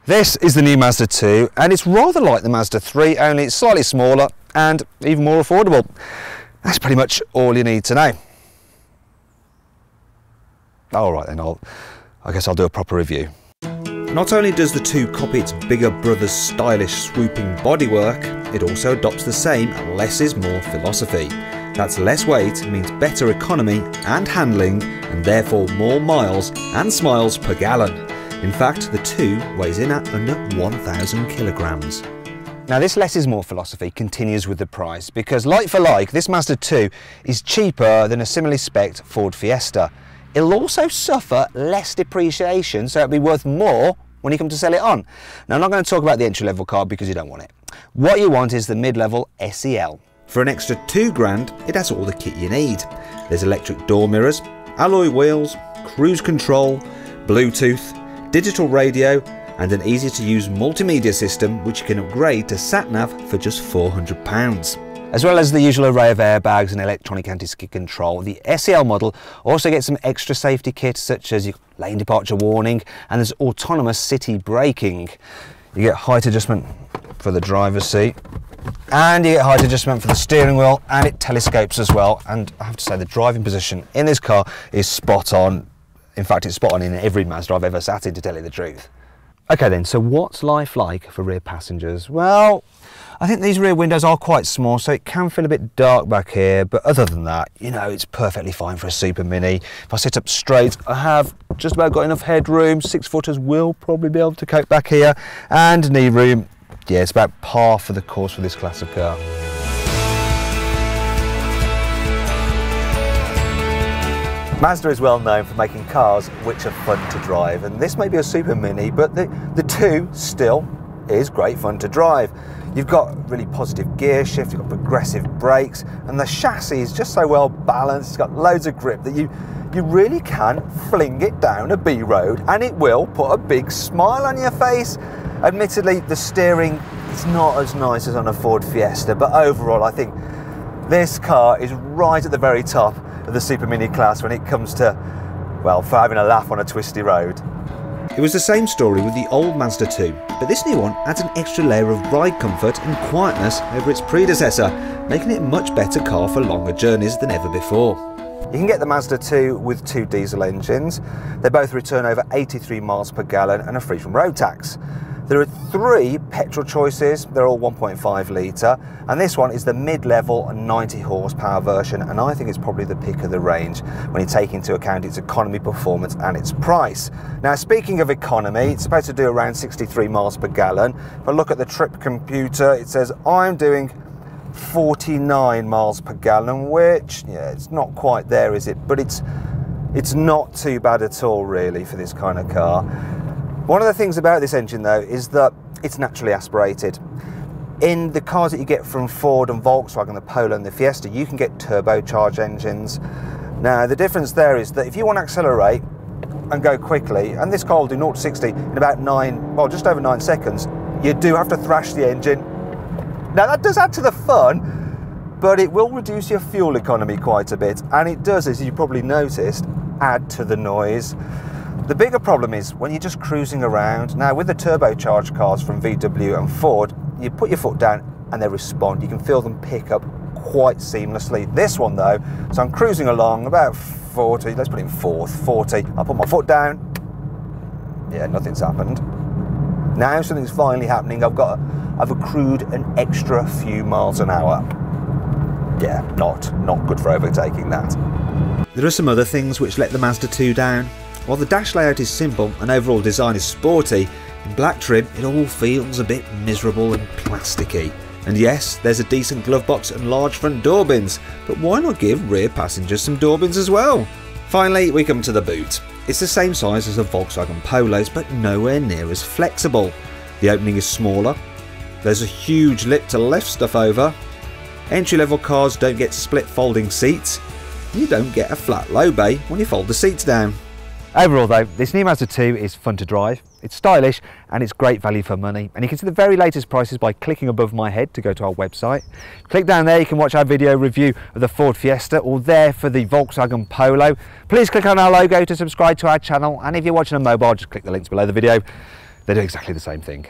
This is the new Mazda 2 and it's rather like the Mazda 3, only it's slightly smaller and even more affordable. That's pretty much all you need to know. Alright then, I guess I'll do a proper review. Not only does the 2 copy its bigger brother's stylish swooping bodywork, it also adopts the same less is more philosophy. That's less weight means better economy and handling, and therefore more miles and smiles per gallon. In fact, the 2 weighs in at under 1,000 kilograms. Now this less is more philosophy continues with the price, because like for like, this Mazda 2 is cheaper than a similarly spec'd Ford Fiesta. It'll also suffer less depreciation, so it'll be worth more when you come to sell it on. Now I'm not going to talk about the entry-level car because you don't want it. What you want is the mid-level SEL. For an extra £2,000, it has all the kit you need. There's electric door mirrors, alloy wheels, cruise control, Bluetooth, digital radio, and an easy to use multimedia system which you can upgrade to sat-nav for just £400. As well as the usual array of airbags and electronic anti-skid control, the SEL model also gets some extra safety kit such as your lane departure warning, and there's autonomous city braking. You get height adjustment for the driver's seat, and you get height adjustment for the steering wheel, and it telescopes as well. And I have to say the driving position in this car is spot on. In fact, it's spot on in every Mazda I've ever sat in, to tell you the truth. Okay then, so what's life like for rear passengers? Well, I think these rear windows are quite small, so it can feel a bit dark back here, but other than that, you know, it's perfectly fine for a Super Mini. If I sit up straight, I have just about got enough headroom. 6-footers will probably be able to cope back here, and knee room, yeah, it's about par for the course for this class of car. Mazda is well known for making cars which are fun to drive, and this may be a Super Mini, but the 2 still is great fun to drive. You've got really positive gear shift, you've got progressive brakes, and the chassis is just so well balanced, it's got loads of grip that you really can fling it down a B road and it will put a big smile on your face. Admittedly, the steering is not as nice as on a Ford Fiesta, but overall I think this car is right at the very top of the Super Mini class when it comes to, well, for having a laugh on a twisty road. It was the same story with the old Mazda 2, but this new one adds an extra layer of ride comfort and quietness over its predecessor, making it a much better car for longer journeys than ever before. You can get the Mazda 2 with 2 diesel engines. They both return over 83 miles per gallon and are free from road tax. There are 3 petrol choices, they're all 1.5 litre, and this one is the mid-level 90 horsepower version, and I think it's probably the pick of the range when you take into account its economy, performance and its price. Now speaking of economy, it's supposed to do around 63 miles per gallon. If I look at the trip computer, it says I'm doing 49 miles per gallon, which, yeah, it's not quite there, is it? But it's not too bad at all really for this kind of car. One of the things about this engine though is that it's naturally aspirated. In the cars that you get from Ford and Volkswagen, the Polo and the Fiesta, you can get turbocharged engines. Now the difference there is that if you want to accelerate and go quickly, and this car will do 0 to 60 in about just over 9 seconds, you do have to thrash the engine. Now that does add to the fun, but it will reduce your fuel economy quite a bit, and it does, as you probably noticed, add to the noise. The bigger problem is when you're just cruising around. Now with the turbocharged cars from VW and Ford, you put your foot down and they respond. You can feel them pick up quite seamlessly. This one though, so I'm cruising along about 40, let's put it in 40, I put my foot down, yeah, nothing's happened. Now something's finally happening. I've accrued an extra few miles an hour. Yeah, not good for overtaking that. There are some other things which let the Mazda 2 down. While the dash layout is simple and overall design is sporty, in black trim it all feels a bit miserable and plasticky. And yes, there's a decent glove box and large front door bins, but why not give rear passengers some door bins as well? Finally, we come to the boot. It's the same size as the Volkswagen Polos, but nowhere near as flexible. The opening is smaller, there's a huge lip to lift stuff over, entry-level cars don't get split folding seats, and you don't get a flat low bay when you fold the seats down. Overall though, this new Mazda 2 is fun to drive, it's stylish and it's great value for money, and you can see the very latest prices by clicking above my head to go to our website. Click down there, you can watch our video review of the Ford Fiesta, or there for the Volkswagen Polo. Please click on our logo to subscribe to our channel, and if you're watching on mobile, just click the links below the video. they do exactly the same thing.